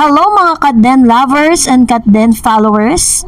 Hello mga Katden lovers and Katden followers.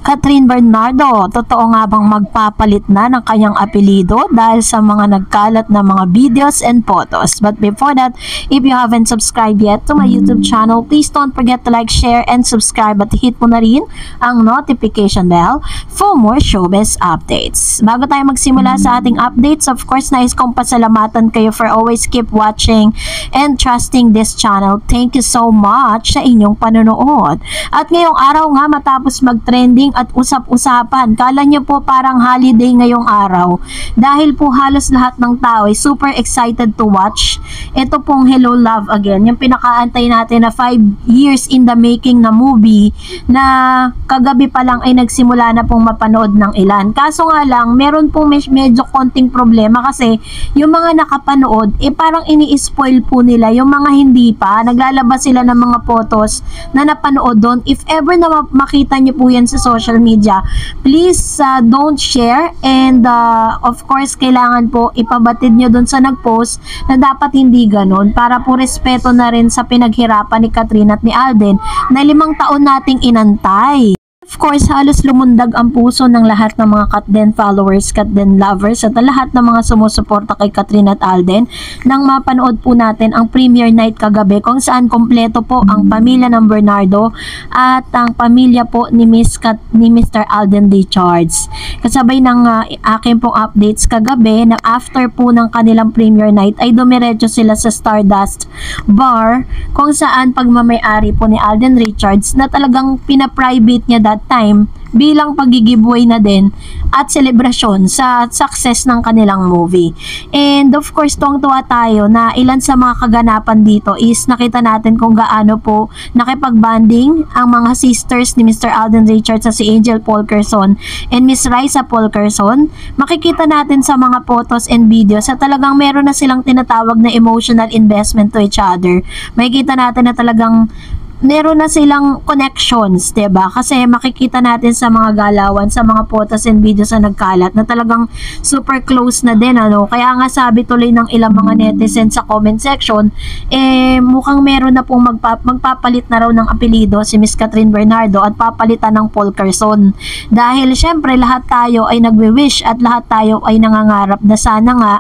Catherine Bernardo, totoo nga bang magpapalit na ng kanyang apelido dahil sa mga nagkalat na mga videos and photos? But before that, if you haven't subscribed yet to my YouTube channel, please don't forget to like, share, and subscribe at hit mo na rin ang notification bell for more showbiz updates. Bago tayo magsimula sa ating updates, of course, nais kong pasalamatan kayo for always keep watching and trusting this channel. Thank you so much sa inyong panonood. At ngayong araw nga, matapos mag-trending at usap-usapan, kala nyo po parang holiday ngayong araw dahil po halos lahat ng tao ay super excited to watch ito pong Hello Love Again, yung pinakaantay natin na 5 years in the making na movie na kagabi pa lang ay nagsimula na pong mapanood ng ilan. Kaso nga lang, meron pong medyo konting problema kasi yung mga nakapanood, parang ini-spoil po nila yung mga hindi pa, naglalabas sila ng mga photos na napanood doon. If ever na makita nyo po yan sa social media, please don't share, and of course kailangan po ipabatid nyo dun sa nagpost na dapat hindi ganon, para po respeto na rin sa pinaghirapan ni Catherine at ni Alden na 5 taon nating inantay. Of course, halos lumundag ang puso ng lahat ng mga Katden followers, Katden lovers, at lahat ng mga sumusuporta kay Catherine at Alden nang mapanood po natin ang premiere night kagabi kung saan kompleto po ang pamilya ng Bernardo at ang pamilya po ni Mr. Alden Richards. Kasabay ng aking pong updates kagabi na after po ng kanilang premiere night ay dumiretso sila sa Stardust Bar kung saan pagmamay-ari po ni Alden Richards na talagang pina-private niya that time bilang pag-giveaway na din at selebrasyon sa success ng kanilang movie. And of course, tuwang-tuwa tayo na ilan sa mga kaganapan dito is nakita natin kung gaano po nakipag-bonding ang mga sisters ni Mr. Alden Richards sa si Angel Polkerson and Miss Raisa Polkerson. Makikita natin sa mga photos and videos sa talagang meron na silang tinatawag na emotional investment to each other. Makikita natin na talagang meron na silang connections, diba? Kasi makikita natin sa mga galawan, sa mga photos and videos na nagkalat na talagang super close na din, ano? Kaya nga sabi tuloy ng ilang mga netizens sa comment section, mukhang meron na pong magpapalit na raw ng apelido si Miss Catherine Bernardo at papalitan ng Polkerson. Dahil syempre lahat tayo ay nagwi-wish at lahat tayo ay nangangarap na sana nga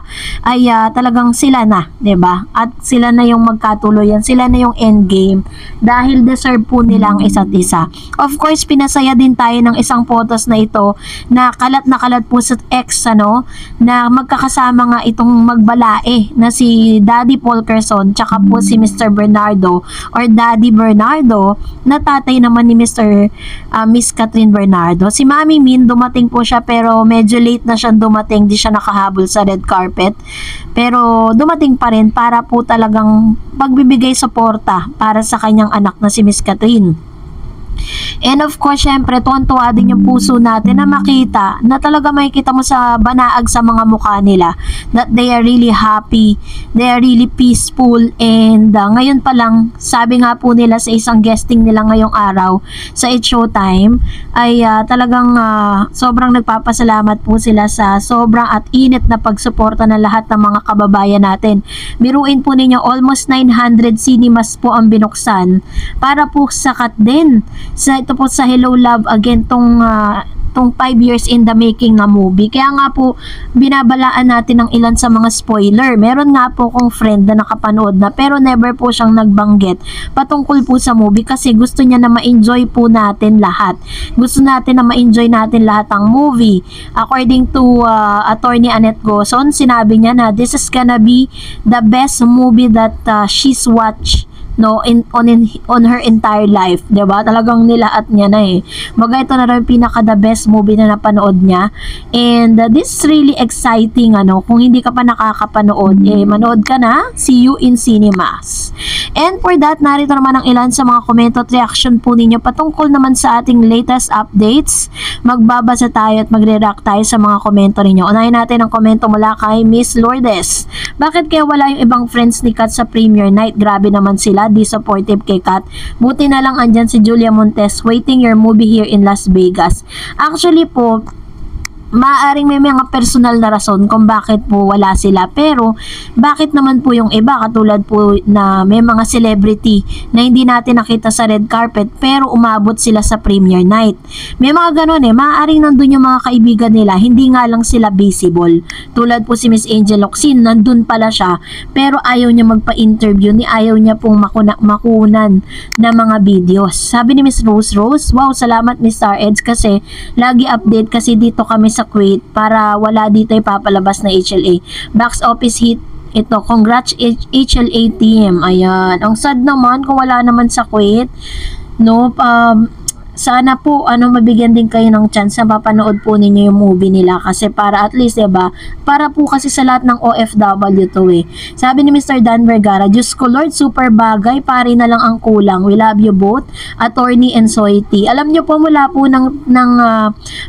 ay talagang sila na, diba? At sila na yung magkatuloyan, sila na yung endgame. Dahil deserve po nila ang isa't isa. Of course, pinasaya din tayo ng isang photos na ito na kalat po sa X, ano, na magkakasama nga itong magbalae na si Daddy Polkerson tsaka po si Mr. Bernardo or Daddy Bernardo na tatay naman ni Miss Catherine Bernardo. Si Mami Min, dumating po siya pero medyo late na siya dumating, di siya nakahabol sa red carpet. Pero dumating pa rin para po talagang pagbibigay suporta para sa kanyang anak na si Miss Catherine. And of course, syempre, tuwan-tuwa din yung puso natin na makita na talaga makikita mo sa banaag sa mga mukha nila that they are really happy, they are really peaceful, and ngayon pa lang, sabi nga po nila sa isang guesting nila ngayong araw sa It's Showtime, ay talagang sobrang nagpapasalamat po sila sa sobrang at init na pagsuporta ng lahat ng mga kababayan natin. Biruin po ninyo, almost 900 cinemas po ang binuksan para po sa Katden. Ito po sa Hello Love Again, tong 5 years in the making na movie. Kaya nga po binabalaan natin ng ilan sa mga spoiler. Meron nga po kong friend na nakapanood na pero never po siyang nagbanggit patungkol po sa movie kasi gusto niya na ma-enjoy po natin lahat. Gusto natin na ma-enjoy natin lahat ang movie. According to attorney Annette Gozon, sinabi niya na this is gonna be the best movie that she's watched on her entire life, diba? Talagang nilaat niya na Baga ito na rin pinaka the best movie na napanood niya. And this is really exciting, ano. Kung hindi ka pa nakakapanood, manood ka na. See you in cinemas. And for that, narito naman ang ilan sa mga komento at reaction po ninyo patungkol naman sa ating latest updates. Magbabasa tayo at magre-react tayo sa mga komento ninyo. Unahin natin ang komento mula kay Miss Lourdes. Bakit kaya wala yung ibang friends ni Kat sa premiere night? Grabe naman sila, di supportive kay Kat. Buti na lang andyan si Julia Montes waiting your movie here in Las Vegas. Actually po, Maaaring may mga personal na rason kung bakit po wala sila, pero bakit naman po yung iba, katulad po na may mga celebrity na hindi natin nakita sa red carpet pero umabot sila sa premiere night. May mga ganun maaaring nandun yung mga kaibigan nila, hindi nga lang sila visible. Tulad po si Miss Angel Locsin, nandun pala siya pero ayaw niya magpa-interview, ayaw niya pong makunan na mga videos. Sabi ni Miss Rose, wow, salamat Miss Star Eds kasi lagi update kasi dito kami sa Kuwait para wala dito ipapalabas na HLA. Box office hit ito. Congrats HLA team. Ayan. Ang sad naman kung wala naman sa Kuwait. No, sana po mabigyan din kayo ng chance na mapanood po ninyo yung movie nila kasi para at least diba, para po kasi sa lahat ng OFW to Sabi ni Mr. Dan Vergara, Diyos ko Lord, super bagay, pare na lang ang kulang. We love you both, Attorney and Soiti. Alam nyo po mula po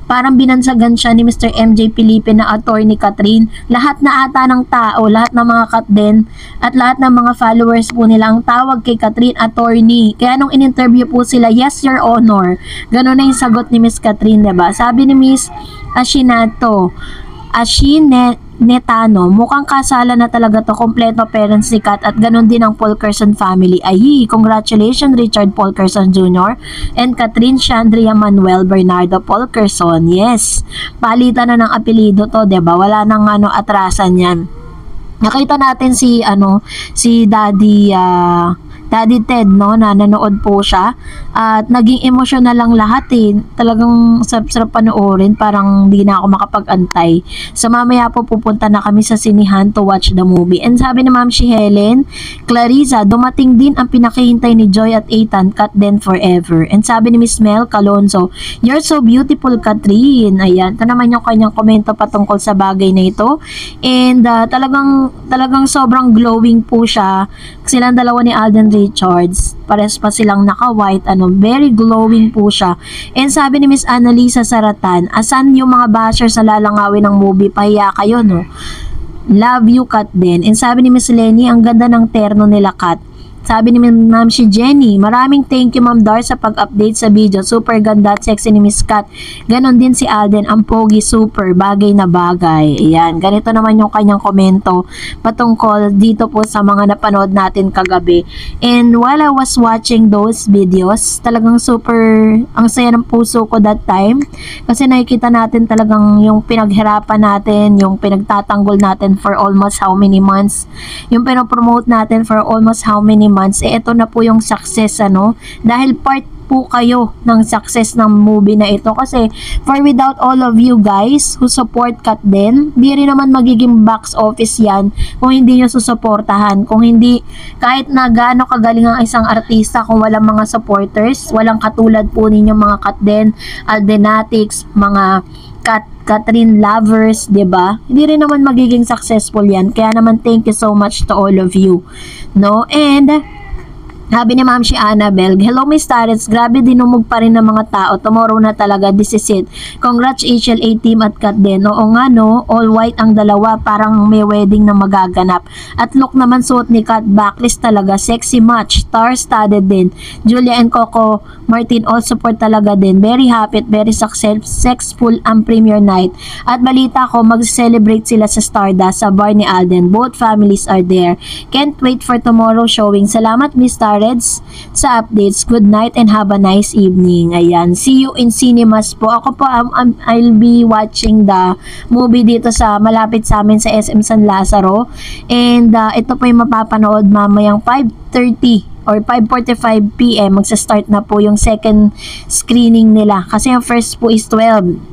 parang binansagan siya ni Mr. MJ Felipe na Attorney Catherine, lahat na ata ng tao, lahat ng mga katden at lahat ng mga followers po nila ang tawag kay Catherine Attorney. Kaya nung in-interview po sila, yes your honor. Ganon na yung sagot ni Miss Catherine, diba? Sabi ni Miss Ashinetano, mukhang kasala na talaga to, kompleto parents ni Kat at ganon din ang Polkerson family. Ay, congratulations Richard Polkerson Jr. and Catherine Chandria Manuel Bernardo Polkerson. Yes, palitan na ng apelido to, diba? Wala nang atrasan yan. Nakita natin si Daddy Ted, no, na nanood po siya at naging emotional lang lahat talagang sarap panoorin, parang hindi na ako makapag-antay. So mamaya po pupunta na kami sa sinihan to watch the movie. And sabi ni Ma'am si Helen Clarissa, dumating din ang pinakihintay ni Joy at Ethan, Kat then forever. And sabi ni Miss Mel Calonzo, you're so beautiful Catherine. Ayan, ito naman yung kanyang komento patungkol sa bagay na ito. And talagang sobrang glowing po siya. Silang dalawa ni Alden Richards, pares pa silang naka-white, very glowing po siya. And sabi ni Miss Annalisa Saratan, asan yung mga basher sa lalangawin ng movie, pahiya kayo, no? Love you, Kat din. And sabi ni Miss Lenny, ang ganda ng terno nila, Kat. Sabi ni Ma'am si Jenny, maraming thank you Ma'am Dar sa pag-update sa video. Super ganda at sexy ni Miss Kat. Ganon din si Alden, ang pogi, super, bagay na bagay. Ayan, ganito naman yung kanyang komento patungkol dito po sa mga napanood natin kagabi. And while I was watching those videos, talagang super, ang saya ng puso ko that time. Kasi nakikita natin talagang yung pinaghirapan natin, yung pinagtatanggol natin for almost how many months. Yung pinopromote natin for almost how many months, ito na po yung success, dahil part po kayo ng success ng movie na ito. Kasi for without all of you guys who support Kat din, di rin naman magiging box office yan kung hindi nyo susuportahan. Kung hindi, kahit na gaano kagaling ang isang artista, kung walang mga supporters, walang katulad po ninyo mga Kat din, Aldenatics, mga Catherine lovers, 'di ba? Hindi rin naman magiging successful 'yan. Kaya naman thank you so much to all of you. No? And sabi ni Ma'am si Annabel, hello Miss Tarets, grabe dinumog pa rin ng mga tao. Tomorrow na talaga, this is it. Congrats HLA team at Kat din. Oo nga no, all white ang dalawa, parang may wedding na magaganap. At look naman suot ni Kat, backlist talaga, sexy match, star-studded din. Julia and Coco Martin all support talaga din. Very happy at very successful ang premiere night. At balita ko, mag-celebrate sila sa Stardust sa bar ni Alden. Both families are there. Can't wait for tomorrow showing. Salamat Miss Tarets sa updates. Good night and have a nice evening. Ayan. See you in cinemas po. Ako po, I'll be watching the movie dito sa malapit sa amin sa SM San Lazaro. And ito po yung mapapanood mamayang 5:30 or 5:45 PM. Magsa-start na po yung second screening nila. Kasi yung first po is 12.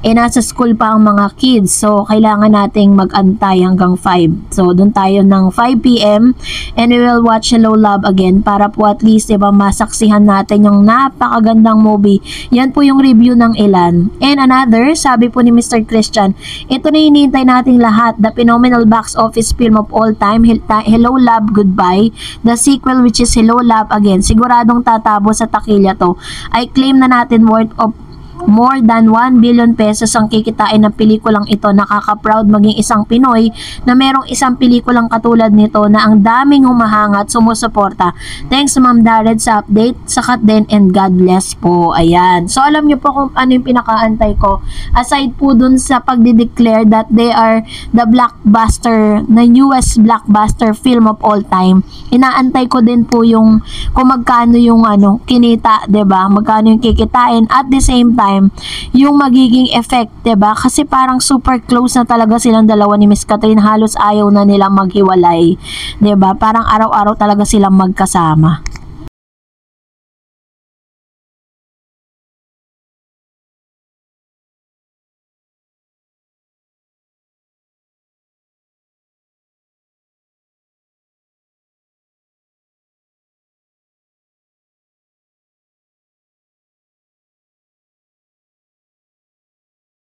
Nasa school pa ang mga kids. So, kailangan nating mag-antay hanggang 5. So, doon tayo ng 5 PM. And we will watch Hello Love again para po at least, diba, masaksihan natin yung napakagandang movie. Yan po yung review ng ilan. And another, sabi po ni Mr. Christian, ito na hinihintay nating lahat. The phenomenal box office film of all time, Hello Love, Goodbye. The sequel which is Hello Love Again. Siguradong tatabo sa takilya to. I claim na natin worth of More than 1 billion pesos ang kikitain ng pelikulang ito. Nakaka-proud maging isang Pinoy na merong isang pelikulang katulad nito na ang daming humahanga at sumusuporta. Thanks Ma'am Darren sa update. Sakat din and God bless po. Ayan. So alam niyo po kung ano yung pinakaantay ko. Aside po dun sa pagdideclare that they are the blockbuster, na US blockbuster film of all time, inaantay ko din po yung kung magkano yung kinita, 'di ba? Magkano yung kikitain, at the same time yung magiging effect, 'di ba? Kasi parang super close na talaga silang dalawa ni Miss Catherine, halos ayaw na nilang maghiwalay, 'di ba? Parang araw-araw talaga silang magkasama.